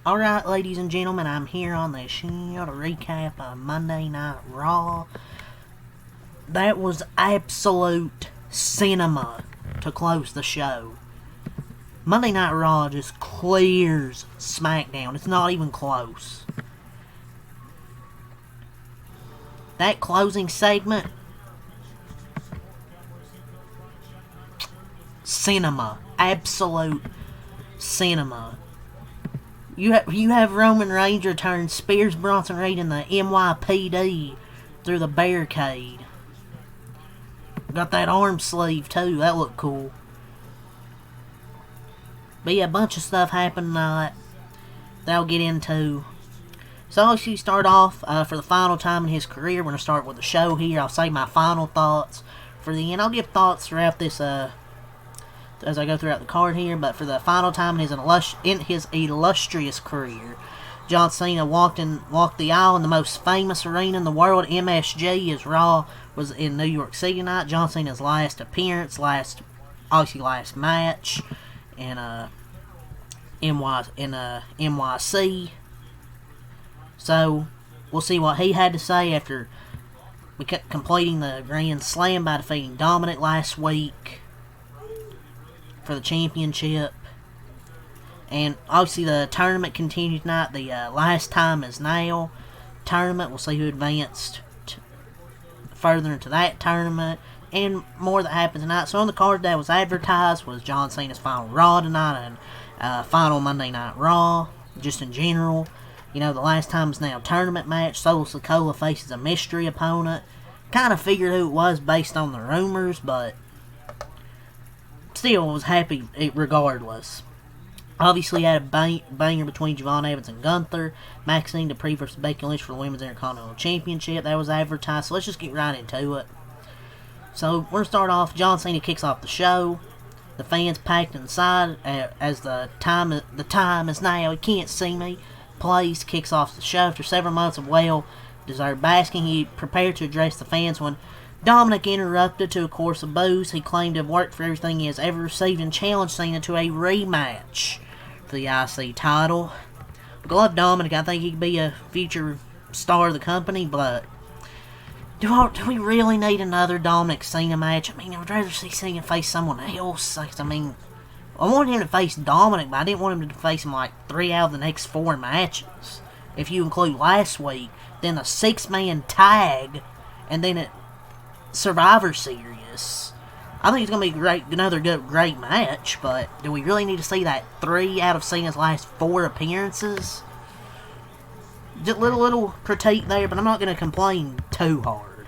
Alright, ladies and gentlemen, I'm here on the show to recap of Monday Night Raw. That was absolute cinema to close the show. Monday Night Raw just clears SmackDown. It's not even close. That closing segment, cinema. Absolute cinema. You have Roman Reigns return, Spears Bronson Reed in the NYPD through the barricade. Got that arm sleeve too, that looked cool. But yeah, a bunch of stuff happened tonight that I'll get into. So I'll actually start off for the final time in his career. We're going to start with the show here. I'll say my final thoughts for the end. I'll give thoughts throughout this as I go throughout the card here, but for the final time in his illustrious career, John Cena walked the aisle in the most famous arena in the world, MSG, as Raw was in New York City tonight. John Cena's last appearance, last match in NYC. So we'll see what he had to say after completing the Grand Slam by defeating Dominic last week for the championship. And obviously the tournament continued tonight. The Last Time Is Now tournament. We'll see who advanced further into that tournament and more that happened tonight. So on the card that was advertised was John Cena's final Raw tonight and final Monday Night Raw. Just in general, you know, the Last Time Is Now tournament match. Solo Sikoa faces a mystery opponent. Kind of figured who it was based on the rumors, but still was happy regardless. Obviously had a banger between Javon Evans and Gunther. Maxine Dupree versus Becky Lynch for the Women's Intercontinental Championship. That was advertised, so let's just get right into it. So we're going to start off. John Cena kicks off the show. The fans packed inside as the time is now. He can't see me. Plays, kicks off the show. After several months of well-deserved basking, he prepared to address the fans when Dominic interrupted to a chorus of boos. He claimed to have worked for everything he has ever received and challenged Cena to a rematch for the IC title. I love Dominic. I think he could be a future star of the company, but do we really need another Dominic Cena match? I mean, I would rather see Cena face someone else. I mean, I wanted him to face Dominic, but I didn't want him to face him like 3 out of the next 4 matches. If you include last week, then a 6-man tag, and then it Survivor Series. I think it's going to be another great match, but do we really need to see that 3 out of Cena's last 4 appearances? Just little critique there, but I'm not going to complain too hard.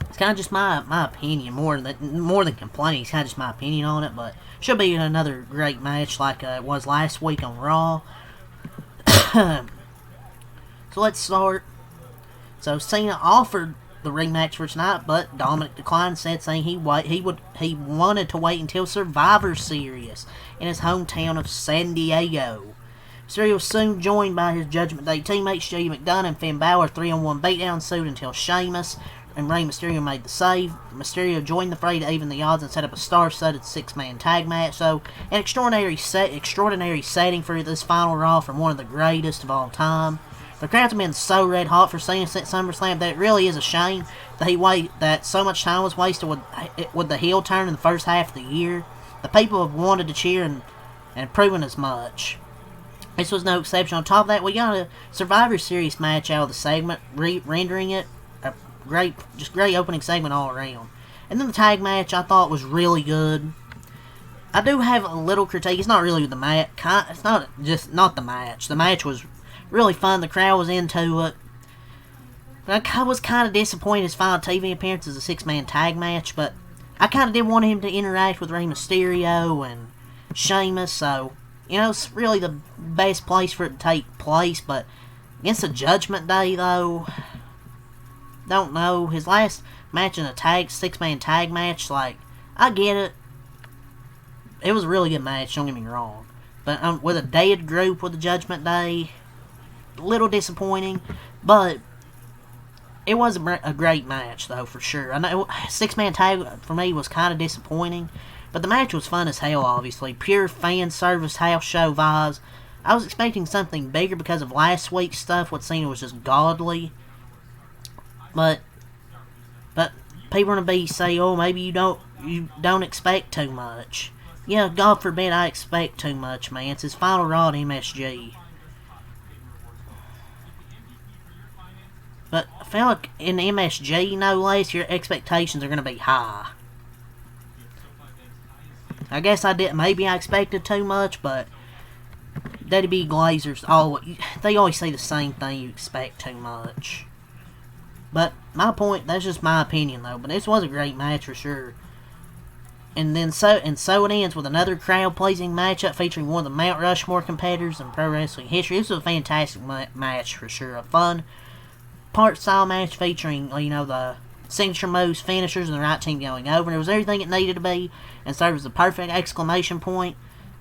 It's kind of just my opinion, more than complaining. It's kind of just my opinion on it, but should be another great match like it was last week on Raw. So let's start. So Cena offered the rematch for tonight, but Dominic declined, saying he wanted to wait until Survivor Series in his hometown of San Diego. Mysterio was soon joined by his Judgment Day teammates Joey McDonough and Finn Balor. 3-on-1 beatdown ensued until Sheamus and Rey Mysterio made the save. Mysterio joined the fray to even the odds and set up a star-studded 6-man tag match. So an extraordinary setting for this final Raw from one of the greatest of all time. The crowds have been so red hot for Cena since SummerSlam that it really is a shame that so much time was wasted with the heel turn in the first half of the year. The people have wanted to cheer and proven as much. This was no exception. On top of that, we got a Survivor Series match out of the segment, rendering it a great opening segment all around. And then the tag match I thought was really good. I do have a little critique. It's not really the match. It's not the match. The match was really fun. The crowd was into it. But I was kind of disappointed his final TV appearance as a 6-man tag match. But I kind of did want him to interact with Rey Mysterio and Sheamus. So, you know, it's really the best place for it to take place. But against the Judgment Day, though, don't know. His last match in a 6-man tag match, like, I get it. It was a really good match, don't get me wrong. But with a dead group with the Judgment Day, little disappointing, but it was a great match though, for sure. I know 6-man tag for me was kind of disappointing, but the match was fun as hell. Obviously, pure fan service house show vibes. I was expecting something bigger because of last week's stuff. What Cena was just godly. But people are gonna say, oh, maybe you don't expect too much. Yeah, God forbid I expect too much, man. It's his final Raw at MSG. But I feel like in MSG, no less, your expectations are gonna be high. I guess maybe I expected too much, but WB Glazers, they always say the same thing, you expect too much. But my point, that's just my opinion though, but this was a great match for sure. And so it ends with another crowd-pleasing matchup featuring one of the Mount Rushmore competitors in pro wrestling history. This was a fantastic match for sure, a fun part-style match featuring, the signature moves, finishers, and the right team going over. And it was everything it needed to be, and served as the perfect exclamation point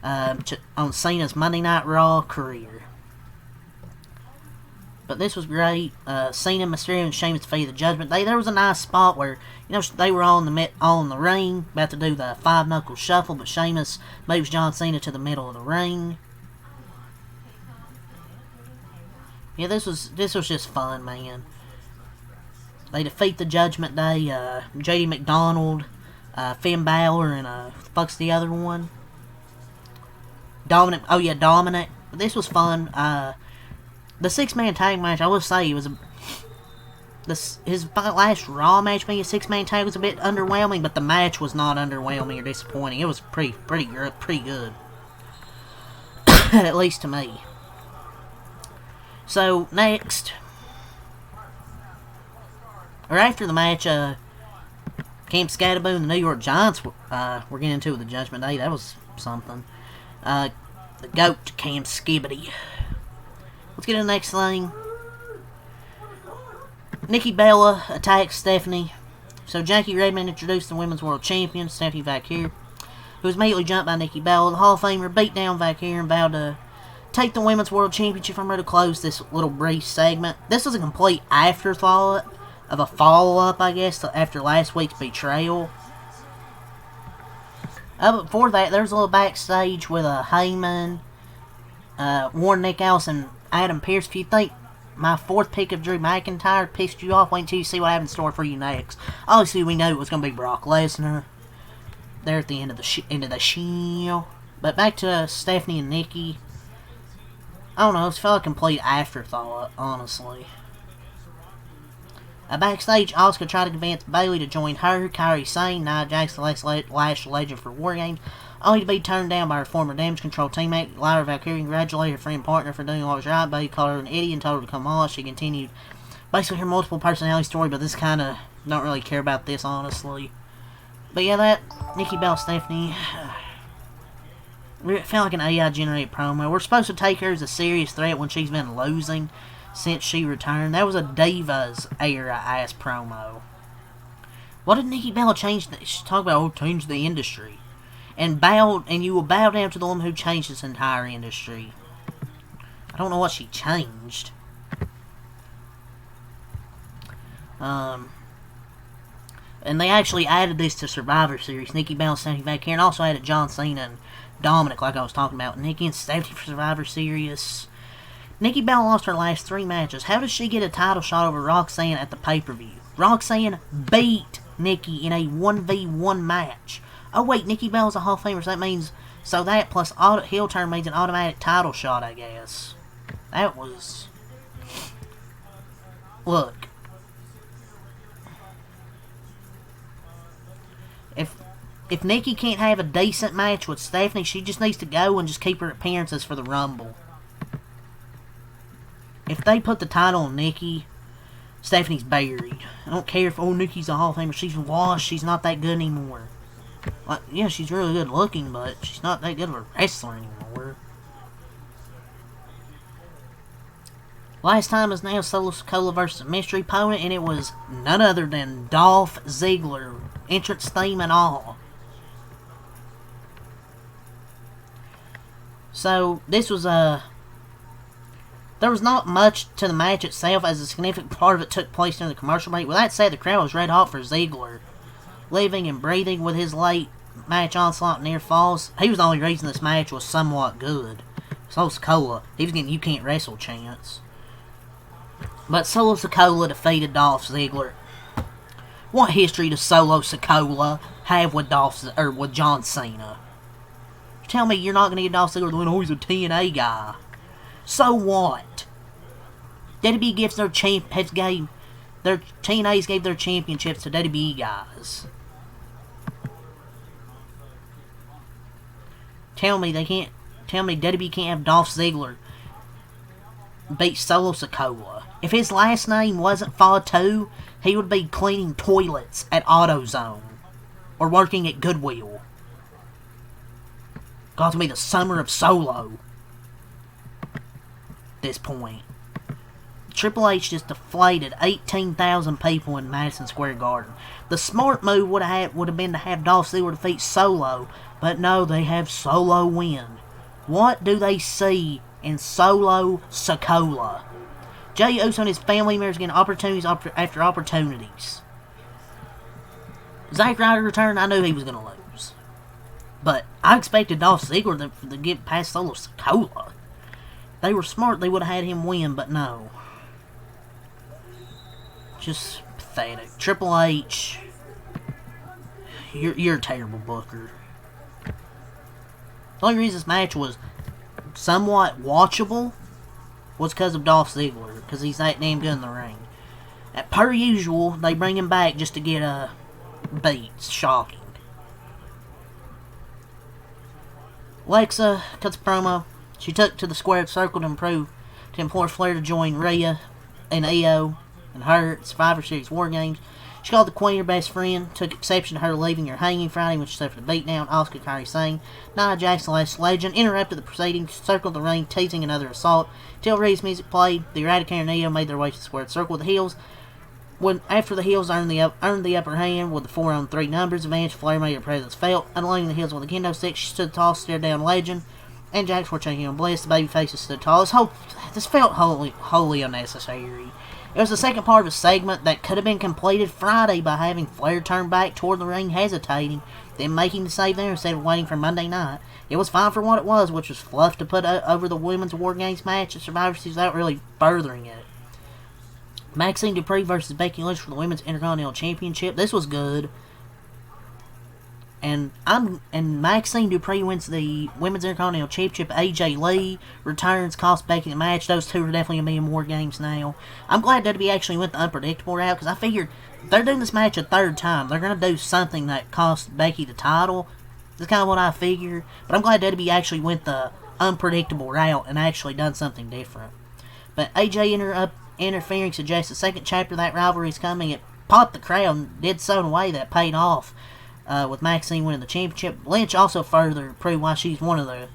on Cena's Monday Night Raw career. But this was great. Cena, Mysterio, and Sheamus defeated the Judgment Day. There was a nice spot where, they were all in the ring, about to do the 5-knuckle shuffle, but Sheamus moves John Cena to the middle of the ring. Yeah, this was just fun, man. They defeat the Judgment Day. JD McDonald, Finn Balor, and fuck's the other one? Dominic. Oh yeah, Dominic. But this was fun. The 6-man tag match, I will say, his last Raw match being a 6-man tag was a bit underwhelming, but the match was not underwhelming or disappointing. It was pretty good. At least to me. So, next, or after the match, Cam Scatterboom and the New York Giants were getting into the Judgment Day. That was something. The GOAT, Cam Skibbity. Let's get to the next thing. Nikki Bella attacks Stephanie. So Jackie Redmond introduced the Women's World Champion, Stephanie Vaquer, who was immediately jumped by Nikki Bella. The Hall of Famer beat down Vaquer and vowed to take the Women's World Championship from her to close this little brief segment. This was a complete afterthought of a follow-up, I guess, after last week's betrayal. But before that, there was a little backstage with Heyman, Warren, Nick Aldis, and Adam Pearce. If you think my 4th pick of Drew McIntyre pissed you off, wait until you see what I have in store for you next. Obviously, we knew it was going to be Brock Lesnar there at the end of the show. But back to Stephanie and Nikki. I don't know, it felt like a complete afterthought, honestly. Backstage, Asuka tried to convince Bayley to join her, Kairi Sane, Nia Jax, the last legend for War Games, only to be turned down by her former Damage Control teammate, Lyra Valkyrie. Congratulated her friend and partner for doing what was right. Bayley called her an idiot and told her to come on. She continued basically her multiple personality story, but this kind of don't really care about this, honestly. But yeah, that Nikki Bella Stephanie, it felt like an AI-generated promo. We're supposed to take her as a serious threat when she's been losing since she returned. That was a Divas era-ass promo. What did Nikki Bella change? She's talking about, change the industry. And you will bow down to the woman who changed this entire industry. I don't know what she changed. And they actually added this to Survivor Series. Nikki Bella, Stephanie Vaquer, and also added John Cena and Dominic, like I was talking about. Nikki and Stephanie for Survivor Series. Nikki Bella lost her last 3 matches. How does she get a title shot over Roxanne at the pay-per-view? Roxanne beat Nikki in a 1v1 match. Oh wait, Nikki Bella's a Hall of Famer, so that means, that plus heel turn means an automatic title shot, I guess. That was... Look. If Nikki can't have a decent match with Stephanie, she just needs to go and just keep her appearances for the Rumble. If they put the title on Nikki, Stephanie's buried. I don't care if, Nikki's a Hall of Famer. She's washed. She's not that good anymore. Like, yeah, she's really good looking, but she's not that good of a wrestler anymore. Last time was now Solo Sikoa versus a mystery opponent, and it was none other than Dolph Ziggler. Entrance theme and all. So, this was there was not much to the match itself, as a significant part of it took place during the commercial break. With that said, the crowd was red hot for Ziggler. Living and breathing with his late match onslaught near falls. He was the only reason this match was somewhat good. Solo Sikoa, he was getting you can't wrestle chance. But Solo Sikoa defeated Dolph Ziggler. What history does Solo Sikoa have with with John Cena? Tell me you're not going to get Dolph Ziggler to win. Oh, he's a TNA guy. So what? WWE gives their TNAs gave their championships to WWE guys. Tell me WWE can't have Dolph Ziggler beat Solo Sikoa. If his last name wasn't Fatu, he would be cleaning toilets at AutoZone or working at Goodwill. Got to be the summer of Solo. At this point, Triple H just deflated 18,000 people in Madison Square Garden. The smart move would have been to have Dolph Ziggler defeat Solo, but no, they have Solo win. What do they see in Solo Sikoa? Jey Uso and his family members getting opportunities after opportunities. Zack Ryder returned. I knew he was going to lose, but I expected Dolph Ziggler to get past Solo Sikoa. They were smart. They would have had him win, but no. Just pathetic. Triple H, you're a terrible booker. The only reason this match was somewhat watchable was because of Dolph Ziggler, because he's that damn good in the ring. Per usual, they bring him back just to get beats. Shocking. Alexa cuts a promo. She took to the squared circle to implore Flair to join Rhea and Io and her at Survivor Series War Games. She called the Queen her best friend, took exception to her leaving her hanging Friday when she suffered a beatdown. Asuka Kairi Sane, Nia Jax, the Last Legend, interrupted the proceedings, circled the ring, teasing another assault. Till Rhea's music played, the Eradicator and Io made their way to the squared circle with the heels. After the heels earned the upper hand with the 4-on-3 numbers advantage, Flair made her presence felt. Unloading the heels with a kendo stick, she stood tall, stared down Legend, and Jax were checking on Bliss. The baby faces stood tall. This felt wholly unnecessary. It was the second part of a segment that could have been completed Friday by having Flair turn back toward the ring, hesitating, then making the save there instead of waiting for Monday night. It was fine for what it was, which was fluff to put over the Women's War Games match at Survivor Series without really furthering it. Maxine Dupree versus Becky Lynch for the Women's Intercontinental Championship. This was good. And Maxine Dupree wins the Women's Intercontinental Championship. AJ Lee returns, cost Becky the match. Those two are definitely going to be in War Games now. I'm glad WWE actually went the unpredictable route, because I figured if they're doing this match a third time, they're going to do something that costs Becky the title. That's kind of what I figured. But I'm glad WWE actually went the unpredictable route and actually done something different. But AJ interfering suggests the second chapter of that rivalry is coming. It popped the crowd and did so in a way that paid off. With Maxine winning the championship. Lynch also further proved why she's one of the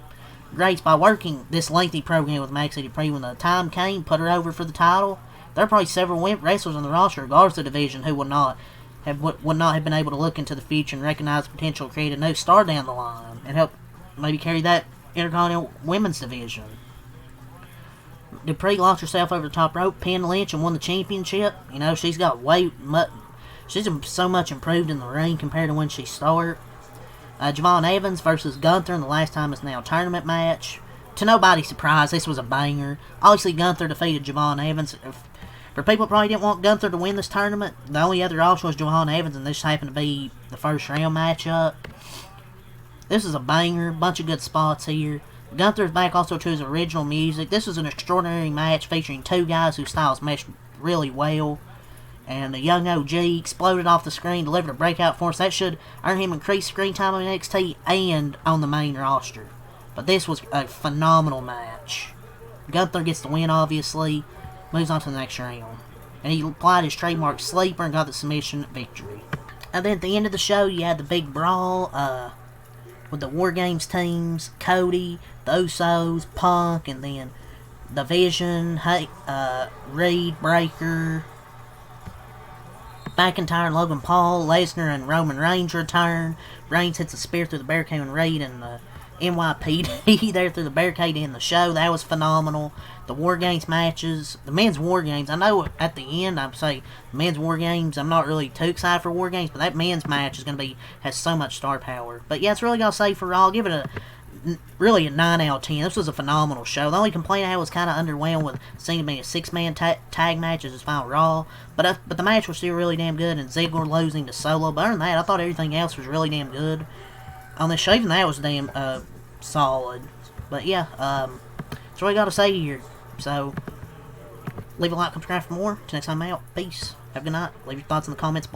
greats by working this lengthy program with Maxine Dupree. When the time came, put her over for the title. There are probably several wrestlers on the roster, regardless of the division, who would not have been able to look into the future and recognize the potential to create a new star down the line and help maybe carry that Intercontinental Women's division. Dupree launched herself over the top rope, pinned Lynch, and won the championship. You know, she's got she's so much improved in the ring compared to when she started. Javon Evans versus Gunther in the last time it's now tournament match. To nobody's surprise, this was a banger. Obviously, Gunther defeated Javon Evans. For people who probably didn't want Gunther to win this tournament, the only other option was Javon Evans, and this happened to be the first round matchup. This is a banger. Bunch of good spots here. Gunther's back also to his original music. This was an extraordinary match featuring two guys whose styles meshed really well. And the young OG exploded off the screen, delivered a breakout force. That should earn him increased screen time on NXT and on the main roster. But this was a phenomenal match. Gunther gets the win, obviously. Moves on to the next round. And he applied his trademark sleeper and got the submission victory. And then at the end of the show, you had the big brawl with the War Games teams. Cody, the Usos, Punk, and then the Vision, Reed, Breaker, McIntyre and Logan Paul, Lesnar and Roman Reigns return. Reigns hits a spear through the barricade and Reed and the NYPD there through the barricade in the show. That was phenomenal. The War Games matches, the men's War Games. I know at the end I'm saying men's War Games. I'm not really too excited for War Games, but that men's match is has so much star power. But yeah, it's really gonna say for all. Give it a really a 9 out of 10. This was a phenomenal show. The only complaint I had was kind of underwhelmed with seeing it being a 6-man tag match as his final Raw. But the match was still really damn good, and Ziggler losing to Solo. But other than that, I thought everything else was really damn good on this show. Even that was damn solid. But yeah, that's what I got to say here. So leave a like, subscribe for more. Till next time I'm out. Peace. Have a good night. Leave your thoughts in the comments below.